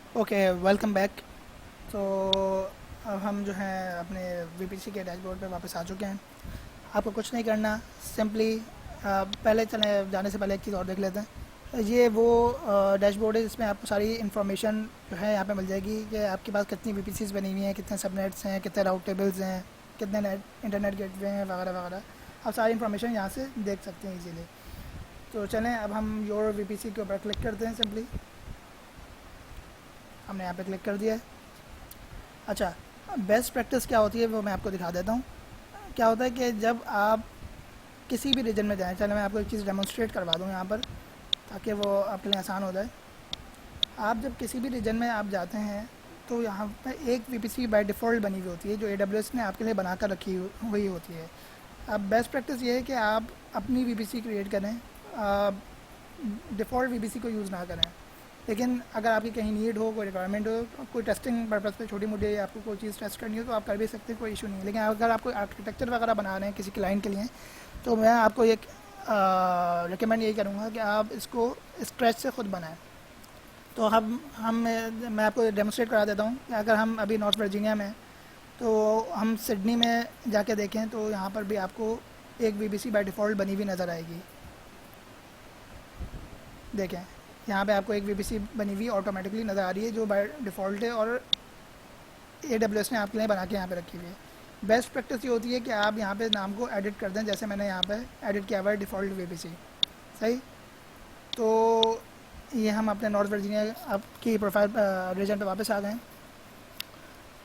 Okay, welcome back. तो अब हम जो है अपने वीपीसी के डैशबोर्ड पे वापस आ चुके हैं। आपको कुछ नहीं करना, सिंपली पहले चले जाने से पहले एक चीज़ और देख लेते हैं। ये वो डैशबोर्ड है जिसमें आपको सारी इन्फॉर्मेशन जो है यहाँ पे मिल जाएगी कि आपके पास कितनी वीपीसीज बनी हुई हैं, कितने सबनेट्स हैं, कितने राउट टेबल्स हैं, कितने नेट इंटरनेट गेटवे हैं, वगैरह वगैरह। आप सारी इन्फॉर्मेशन यहाँ से देख सकते हैं इजीली। तो चलें, अब हम योर वीपीसी के ऊपर क्लिक करते हैं। सिंपली हमने यहाँ पे क्लिक कर दिया है। अच्छा, बेस्ट प्रैक्टिस क्या होती है वो मैं आपको दिखा देता हूँ। क्या होता है कि जब आप किसी भी रीजन में जाएं, चलो मैं आपको एक चीज़ डेमोन्स्ट्रेट करवा दूँ यहाँ पर, ताकि वो आपके लिए आसान हो जाए। आप जब किसी भी रीजन में आप जाते हैं तो यहाँ पर एक वीपीसी बाय डिफ़ॉल्ट बनी हुई होती है जो AWS ने आपके लिए बना कर रखी हुई होती है। अब बेस्ट प्रैक्टिस ये है कि आप अपनी वीपीसी क्रिएट करें, डिफ़ॉल्ट वीपीसी को यूज़ ना करें। लेकिन अगर आपकी कहीं नीड हो, कोई रिक्वायरमेंट हो, कोई टेस्टिंग पर्पज़ पे छोटी मोटी आपको कोई चीज़ टेस्ट करनी हो तो आप कर भी सकते हैं, कोई इशू नहीं है। लेकिन अगर आप कोई आर्किटेक्चर वगैरह बना रहे हैं किसी क्लाइंट के लिए, तो मैं आपको एक रिकमेंड यही करूँगा कि आप इसको स्क्रैच से ख़ुद बनाएं। तो हम मैं आपको डेमोस्ट्रेट करा देता हूँ कि अगर हम अभी नॉर्थ वर्जीनिया में, तो हम सिडनी में जाके देखें तो यहाँ पर भी आपको एक वीबीसी बाय डिफ़ॉल्ट बनी हुई नज़र आएगी। देखें, यहाँ पे आपको एक वीबीसी बनी हुई ऑटोमेटिकली नज़र आ रही है जो बाय डिफ़ॉल्ट है और AWS ने आपके लिए बना के यहाँ पे रखी हुई है। बेस्ट प्रैक्टिस ये होती है कि आप यहाँ पे नाम को एडिट कर दें, जैसे मैंने यहाँ पे एडिट किया हुआ है डिफ़ॉल्ट वीबीसी। सही। तो ये हम अपने नॉर्थ वर्जीनिया आपकी प्रोफाइल रीजन पे वापस आ गए।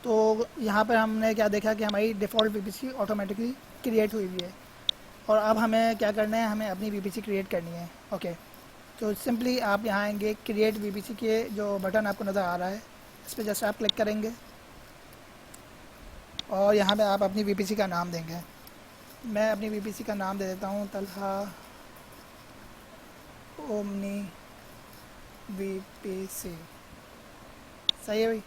तो यहाँ पर हमने क्या देखा कि हमारी डिफ़ॉल्ट वीबीसी ऑटोमेटिकली क्रिएट हुई हुई है। और अब हमें क्या करना है, हमें अपनी वीबीसी क्रिएट करनी है। ओके, तो सिंपली आप यहाँ आएंगे, क्रिएट वीबीसी के जो बटन आपको नज़र आ रहा है इस पर जस्ट आप क्लिक करेंगे और यहाँ पे आप अपनी वीपीसी का नाम देंगे। मैं अपनी वीपीसी का नाम दे देता हूँ तलहा ओमनी वीपीसी। सही है भाई।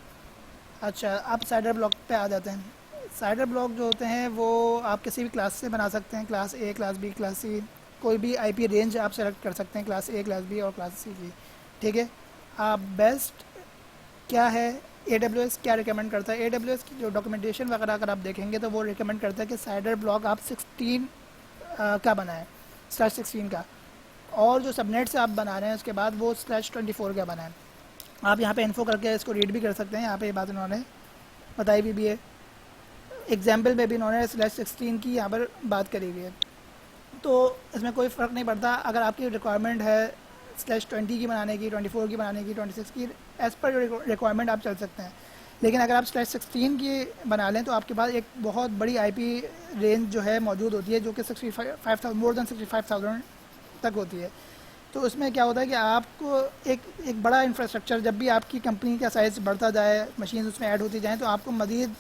अच्छा, आप साइडर ब्लॉक पे आ जाते हैं। साइडर ब्लॉक जो होते हैं वो आप किसी भी क्लास से बना सकते हैं, class A, class B, class C. कोई भी आईपी रेंज आप सेलेक्ट कर सकते हैं, क्लास ए, क्लास बी और क्लास सी की। ठीक है। आप बेस्ट क्या है, AWS क्या रिकमेंड करता है, AWS की जो डॉक्यूमेंटेशन वगैरह अगर आप देखेंगे तो वो रिकमेंड करता है कि साइडर ब्लॉक आप 16 का बनाएं, /16 का। और जो सबनेट से आप बना रहे हैं उसके बाद वो /24 का बनाएं। आप यहाँ पे इन्फो करके इसको रीड भी कर सकते हैं। यहाँ पे ये बात इन्होंने बताई भी है, एग्जाम्पल में भी इन्होंने /16 की यहाँ पर बात करी हुई है। तो इसमें कोई फ़र्क नहीं पड़ता, अगर आपकी रिक्वायरमेंट है /20 की बनाने की, 24 की बनाने की, 26 की, एज़ पर रिक्वायरमेंट आप चल सकते हैं। लेकिन अगर आप /16 की बना लें तो आपके पास एक बहुत बड़ी आईपी रेंज जो है मौजूद होती है जो कि 65,000 मोर देन 65,000 तक होती है। तो उसमें क्या होता है कि आपको एक बड़ा इंफ्रास्ट्रक्चर, जब भी आपकी कंपनी का साइज़ बढ़ता जाए, मशीन उसमें ऐड होती जाएँ, तो आपको मज़ीद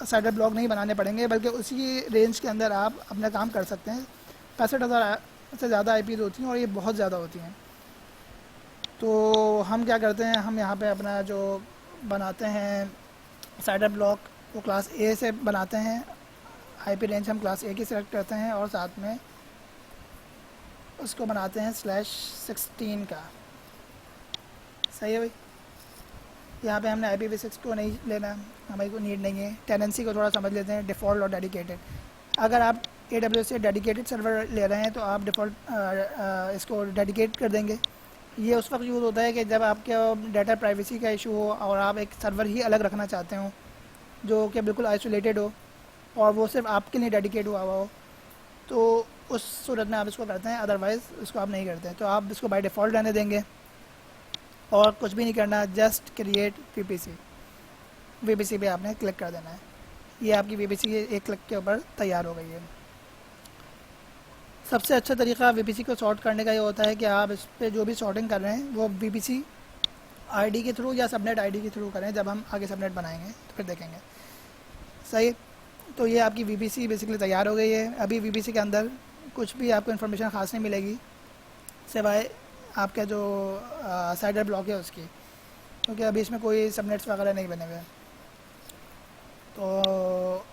साइडर ब्लॉक नहीं बनाने पड़ेंगे, बल्कि उसी रेंज के अंदर आप अपना काम कर सकते हैं। 65,000 से ज़्यादा आईपीज़ होती हैं और ये बहुत ज़्यादा होती हैं। तो हम क्या करते हैं, हम यहाँ पे अपना जो बनाते हैं साइडर ब्लॉक वो क्लास ए से बनाते हैं। आईपी रेंज हम क्लास ए की सिलेक्ट करते हैं और साथ में उसको बनाते हैं /16 का। सही है भाई। यहाँ पे हमने IPv6 को नहीं लेना, हमें को नीड नहीं है। टेनेंसी को थोड़ा समझ लेते हैं, डिफ़ॉल्ट और डेडिकेटेड। अगर आप AWS से डेडिकेटेड सर्वर ले रहे हैं तो आप डिफ़ॉल्ट इसको डेडिकेट कर देंगे। ये उस वक्त यूज़ होता है कि जब आपके डाटा प्राइवेसी का इशू हो और आप एक सर्वर ही अलग रखना चाहते हो जो कि बिल्कुल आइसोलेटेड हो और वो सिर्फ आपके लिए डेडिकेट हुआ हुआ हो, तो उस सूरत में आप इसको करते हैं। अदरवाइज़ इसको आप नहीं करते, तो आप इसको बाय डिफ़ॉल्ट रहने देंगे और कुछ भी नहीं करना, जस्ट क्रिएट वीपीसी पे आपने क्लिक कर देना है। ये आपकी वीपीसी एक क्लिक के ऊपर तैयार हो गई है। सबसे अच्छा तरीका वीपीसी को सॉर्ट करने का ये होता है कि आप इस पर जो भी सॉर्टिंग कर रहे हैं वो वीपीसी आईडी के थ्रू या सबनेट आईडी के थ्रू करें। जब हम आगे सबनेट बनाएंगे तो फिर देखेंगे। सही। तो ये आपकी वीपीसी बेसिकली तैयार हो गई है। अभी वीपीसी के अंदर कुछ भी आपको इन्फॉर्मेशन ख़ास नहीं मिलेगी सिवाय आपका जो साइडर ब्लॉक है उसकी, क्योंकि अभी इसमें कोई सबनेट्स वगैरह नहीं बने हुए हैं। तो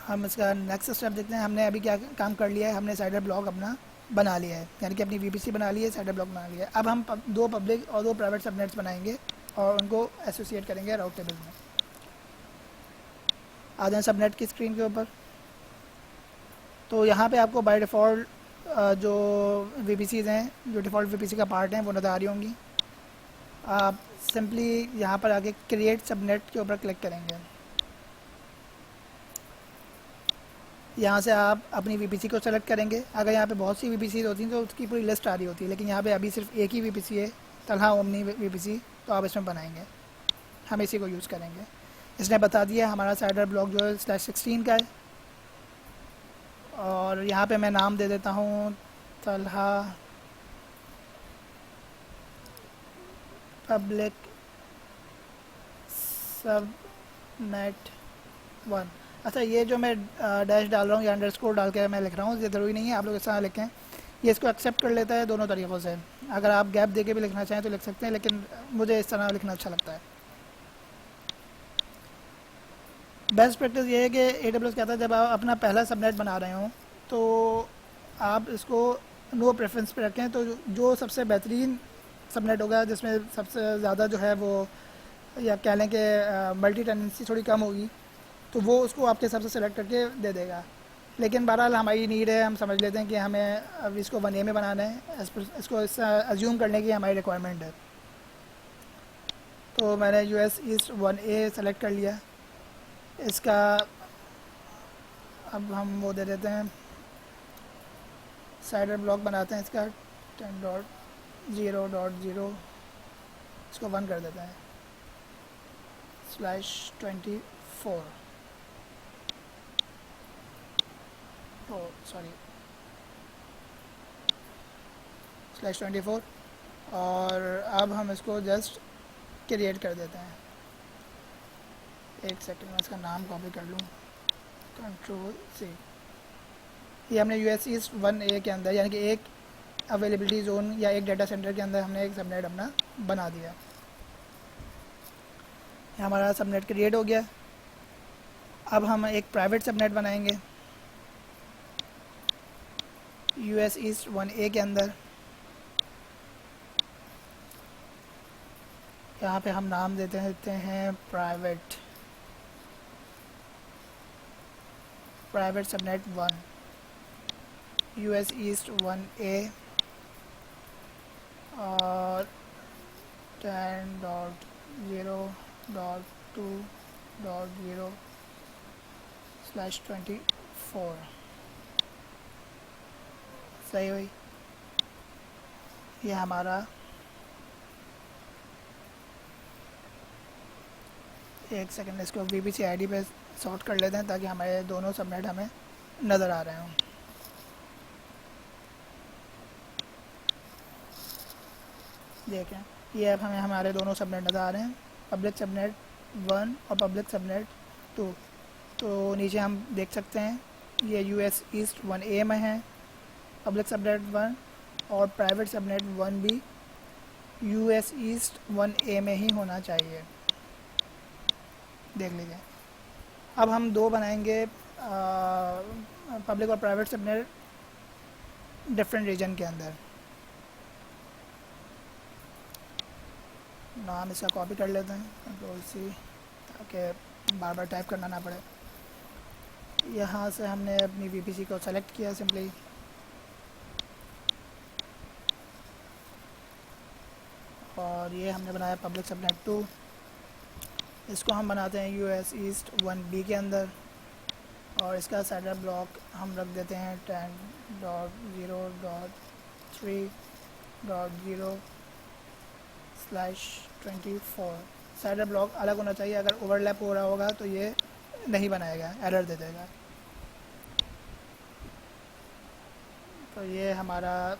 हम इसका नेक्स्ट स्टेप देखते हैं। हमने अभी क्या काम कर लिया है, हमने साइडर ब्लॉक अपना बना लिया है, यानी कि अपनी वीपीसी बना ली है, साइडर ब्लॉक बना लिया है। अब हम दो पब्लिक और दो प्राइवेट सबनेट्स बनाएंगे और उनको एसोसिएट करेंगे राउट टेबल में। आ जाएं सबनेट की स्क्रीन के ऊपर। तो यहाँ पे आपको बाय डिफ़ॉल्ट जो VPCs हैं, जो डिफ़ॉल्ट VPC का पार्ट हैं, वो नज़र आ रही होंगी। आप सिंपली यहाँ पर आके क्रिएट सबनेट के ऊपर क्लिक करेंगे। यहाँ से आप अपनी VPC को सेलेक्ट करेंगे। अगर यहाँ पे बहुत सी VPCs होती हैं तो उसकी पूरी लिस्ट आ रही होती है, लेकिन यहाँ पे अभी सिर्फ एक ही VPC है, तलहा ओमनी VPC, तो आप इसमें बनाएंगे। हम इसी को यूज़ करेंगे। इसने बता दिया हमारा साइडर ब्लॉक जो है /16 का है, और यहाँ पे मैं नाम दे देता हूँ तलहा पब्लिक सबनेट 1। अच्छा, ये जो मैं डैश डाल रहा हूँ या अंडरस्कोर डाल के मैं लिख रहा हूँ, ये ज़रूरी नहीं है आप लोग इस तरह लिखें। ये इसको एक्सेप्ट कर लेता है दोनों तरीक़ों से। अगर आप गैप दे के भी लिखना चाहें तो लिख सकते हैं, लेकिन मुझे इस तरह लिखना अच्छा लगता है। बेस्ट प्रैक्टिस ये है कि AWS कहता है जब आप अपना पहला सबनेट बना रहे हों तो आप इसको नो प्रेफरेंस पे रखें। तो जो सबसे बेहतरीन सबनेट होगा, जिसमें सबसे ज़्यादा जो है वो, या कह लें कि मल्टी टेनेंसी थोड़ी कम होगी, तो वो उसको आपके हिसाब से सेलेक्ट करके दे देगा। लेकिन बहरहाल हमारी नीड है, हम समझ लेते हैं कि हमें अब इसको 1A में बनाना है, इसको अज्यूम करने की हमारी रिक्वायरमेंट है। तो मैंने US ईस्ट 1A सेलेक्ट कर लिया। इसका अब हम वो दे देते हैं, साइडर ब्लॉक बनाते हैं इसका 10.0.0, इसको 1 कर देते हैं, /24, सॉरी /24। और अब हम इसको जस्ट क्रिएट कर देते हैं। एक सेकंड में इसका नाम कॉपी कर लूँ, Ctrl+C। ये हमने US ईस्ट 1A के अंदर, यानी कि एक अवेलेबिलिटी जोन या एक डाटा सेंटर के अंदर हमने एक सबनेट अपना बना दिया। ये हमारा सबनेट क्रिएट हो गया। अब हम एक प्राइवेट सबनेट बनाएंगे US ईस्ट 1A के अंदर। यहाँ पे हम नाम देते हैं private subnet 1 US east 1A और 10.0.2.0/24 सही हुई। ये हमारा, एक सेकंड इसको VPC ID पे सॉर्ट कर लेते हैं ताकि हमारे दोनों सबनेट हमें नज़र आ रहे हों। देखें, ये अब हमें हमारे दोनों सबनेट नज़र आ रहे हैं, पब्लिक सबनेट 1 और पब्लिक सबनेट 2। तो नीचे हम देख सकते हैं ये US ईस्ट 1A में है पब्लिक सबनेट 1, और प्राइवेट सबनेट 1 भी US ईस्ट 1A में ही होना चाहिए। देख लीजिए। अब हम दो बनाएंगे पब्लिक और प्राइवेट सबनेट डिफरेंट रीजन के अंदर। नाम इसका कॉपी कर लेते हैं, Ctrl+C, ताकि बार बार टाइप करना ना पड़े। यहाँ से हमने अपनी VPC को सेलेक्ट किया सिंपली, और ये हमने बनाया पब्लिक सबनेट 2। इसको हम बनाते हैं US ईस्ट 1B के अंदर, और इसका साइडर ब्लॉक हम रख देते हैं 10.0.3.0/24। साइडर ब्लॉक अलग होना चाहिए, अगर ओवरलैप हो रहा होगा तो ये नहीं बनाएगा, एरर दे देगा। तो ये हमारा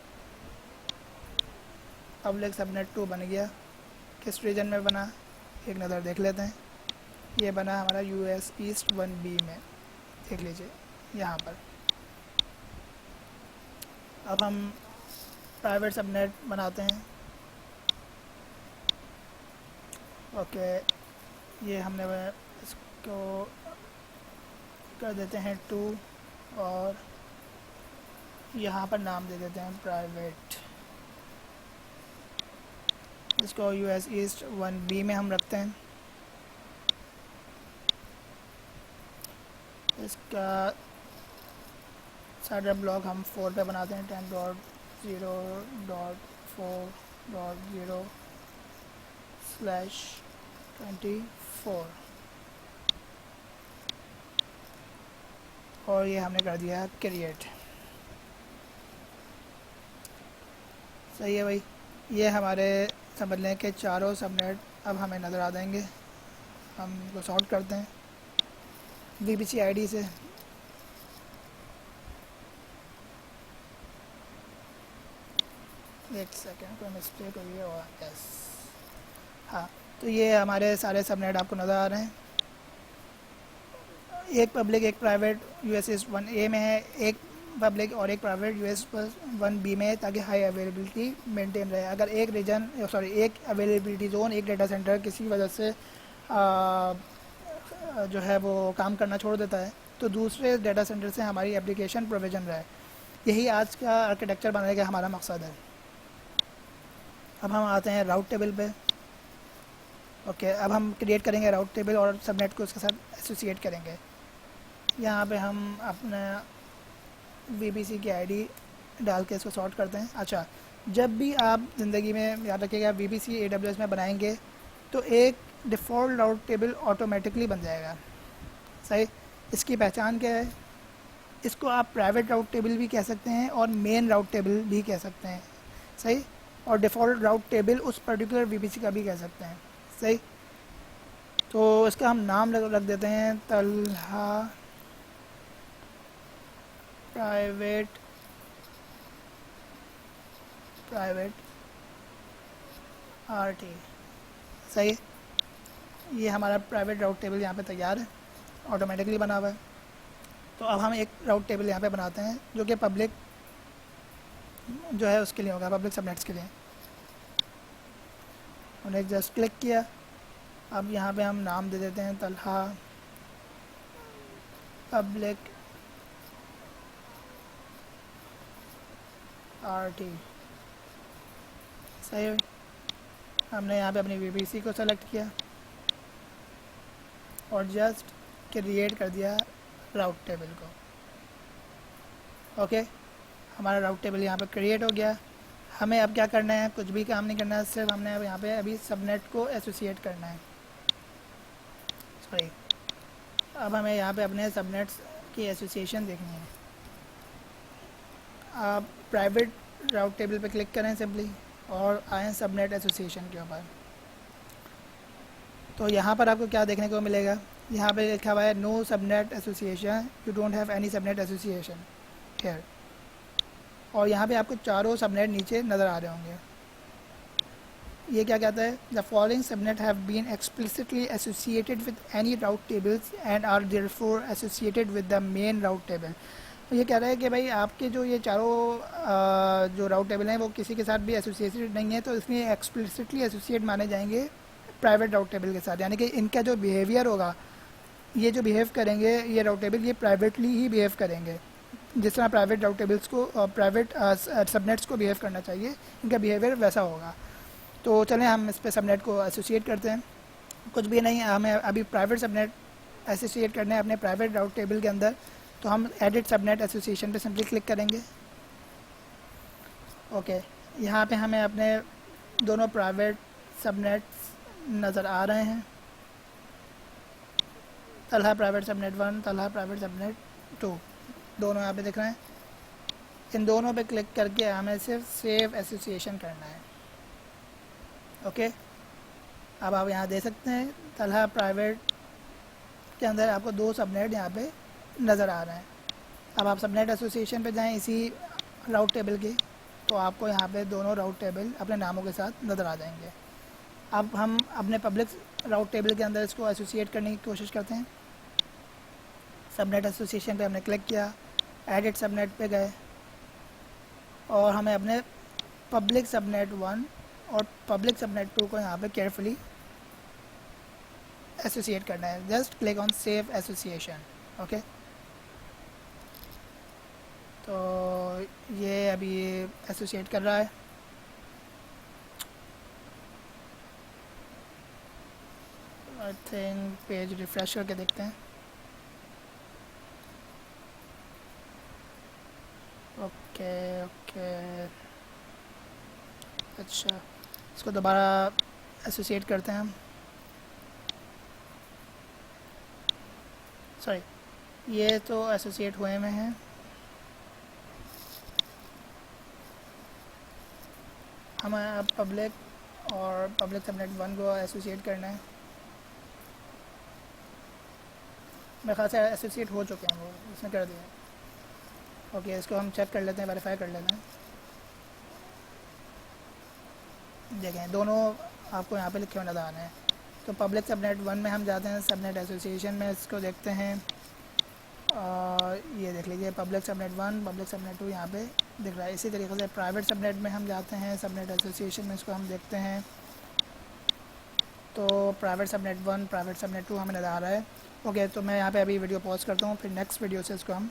पब्लिक सबनेट 2 बन गया। किस रीजन में बना, एक नज़र देख लेते हैं। ये बना हमारा US ईस्ट 1B में, देख लीजिए यहाँ पर। अब हम प्राइवेट सबनेट बनाते हैं। ओके, ये हमने इसको कर देते हैं 2, और यहाँ पर नाम दे देते हैं प्राइवेट। इसको US ईस्ट 1B में हम रखते हैं। इसका साइडर ब्लॉक हम 4 पे बनाते हैं, 10.0.4.0/24 और ये हमने कर दिया क्रिएट। सही है भाई, ये हमारे समझ लें कि चारों सबनेट अब हमें नज़र आ जाएंगे। हम इनको सॉर्ट करते हैं VPC ID से। एक सेकेंड, कोई मिस्टेक हुई है और यस, हाँ, तो ये हमारे सारे सबनेट आपको नज़र आ रहे हैं। एक पब्लिक एक प्राइवेट US 1A में है, एक पब्लिक और एक प्राइवेट US 1B में है, ताकि हाई अवेलेबिलिटी मेंटेन रहे। अगर एक रीजन एक अवेलेबिलिटी जोन, एक डेटा सेंटर किसी वजह से जो है वो काम करना छोड़ देता है, तो दूसरे डेटा सेंटर से हमारी एप्लीकेशन प्रोविजन रहे। यही आज का आर्किटेक्चर बनाने का हमारा मकसद है। अब हम आते हैं राउट टेबल पे। ओके, अब हम क्रिएट करेंगे राउट टेबल और सबनेट को उसके साथ एसोसिएट करेंगे। यहाँ पे हम अपना VPC की ID डाल के इसको सॉर्ट करते हैं। अच्छा, जब भी आप ज़िंदगी में याद रखिएगा VPC AWS में बनाएंगे तो एक डिफ़ॉल्ट राउट टेबल ऑटोमेटिकली बन जाएगा। सही, इसकी पहचान क्या है? इसको आप प्राइवेट राउट टेबल भी कह सकते हैं और मेन राउट टेबल भी कह सकते हैं। सही, और डिफ़ॉल्ट राउट टेबल उस पर्टिकुलर VPC का भी कह सकते हैं। सही, तो इसका हम नाम रख देते हैं तलहा प्राइवेट RT। सही, ये हमारा प्राइवेट राउट टेबल यहाँ पे तैयार है, ऑटोमेटिकली बना हुआ है। तो अब हम एक राउट टेबल यहाँ पे बनाते हैं जो कि पब्लिक जो है उसके लिए होगा, पब्लिक सबनेट्स के लिए। हमने जस्ट क्लिक किया। अब यहाँ पे हम नाम दे देते हैं तलहा पब्लिक RT। सही है, हमने यहाँ पे अपनी VPC को सेलेक्ट किया और जस्ट क्रिएट कर दिया राउट टेबल को। ओके, हमारा राउट टेबल यहाँ पे क्रिएट हो गया। हमें अब क्या करना है? कुछ भी काम नहीं करना है, सिर्फ हमने अब यहाँ पे अभी सबनेट को एसोसिएट करना है। सॉरी, अब हमें यहाँ पे अपने सबनेट्स की एसोसिएशन देखनी है। आप प्राइवेट राउट टेबल पे क्लिक करें सिंपली और आएँ सबनेट एसोसिएशन के ऊपर। तो यहाँ पर आपको क्या देखने को मिलेगा? यहाँ पे लिखा हुआ है no subnet association, you don't have any subnet association here. और यहाँ पे आपको चारों सबनेट नीचे नज़र आ रहे होंगे। ये क्या कहता है? The following subnet have been explicitly associated with any route tables and are therefore associated with the main route table. तो ये कह रहा है कि भाई आपके जो ये चारों जो राउट टेबल हैं वो किसी के साथ भी एसोसिएटेड नहीं है, तो इसमें एक्सप्लिसिटली एसोसिएट माने जाएंगे प्राइवेट राउट टेबल के साथ। यानी कि इनका जो बिहेवियर होगा, ये जो बिहेव करेंगे ये राउट टेबल, ये प्राइवेटली ही बिहेव करेंगे। जिस तरह प्राइवेट राउट टेबल्स को प्राइवेट सबनेट्स को बिहेव करना चाहिए, इनका बिहेवियर वैसा होगा। तो चलें हम इस पर सबनेट को एसोसिएट करते हैं। कुछ भी नहीं, हमें अभी प्राइवेट सबनेट एसोसिएट करने हैं अपने प्राइवेट राउट टेबल के अंदर। तो हम एडिट सबनेट एसोसिएशन पे सिंपली क्लिक करेंगे। ओके, यहाँ पे हमें अपने दोनों प्राइवेट सबनेट्स नज़र आ रहे हैं, Talha private subnet 1, Talha private subnet 2, दोनों यहाँ पे दिख रहे हैं। इन दोनों पे क्लिक करके हमें सिर्फ सेव एसोसिएशन करना है। ओके, अब आप यहाँ दे सकते हैं तलहा प्राइवेट के अंदर आपको 2 सबनेट यहाँ पे नज़र आ रहे हैं। अब आप सबनेट एसोसिएशन पे जाएं इसी राउट टेबल के, तो आपको यहाँ पे दोनों राउट टेबल अपने नामों के साथ नज़र आ जाएंगे। अब हम अपने पब्लिक राउट टेबल के अंदर इसको एसोसिएट करने की कोशिश करते हैं। सबनेट एसोसिएशन पे हमने क्लिक किया, एडिट सबनेट पे गए और हमें अपने पब्लिक सबनेट 1 और पब्लिक सबनेट 2 को यहाँ पे केयरफुली एसोसिएट करना है। Just click on save association. Okay, तो ये अभी एसोसिएट कर रहा है। आई थिंक पेज रिफ़्रेश करके देखते हैं। ओके ओके, अच्छा इसको दोबारा एसोसिएट करते हैं हम। सॉरी, ये तो एसोसिएट हुए में हैं। हमें अब पब्लिक और पब्लिक सबनेट 1 को एसोसिएट करना है। मेरे ख्याल से एसोसिएट हो चुके हैं, वो उसने कर दिया। ओके, इसको हम चेक कर लेते हैं, वेरीफाई कर लेते हैं। देखें दोनों आपको यहाँ पे लिखे हुए नज़र आ रहे हैं। तो पब्लिक सबनेट 1 में हम जाते हैं, सबनेट एसोसिएशन में इसको देखते हैं। ये देख लीजिए पब्लिक सबनेट 1, पब्लिक सबनेट 2 यहाँ पे दिख रहा है। इसी तरीके से प्राइवेट सबनेट में हम जाते हैं, सबनेट एसोसिएशन में इसको हम देखते हैं। तो प्राइवेट सबनेट 1, प्राइवेट सबनेट 2 हमें नज़र आ रहा है। ओके, तो मैं यहाँ पे अभी वीडियो पॉज करता हूँ, फिर नेक्स्ट वीडियो से इसको हम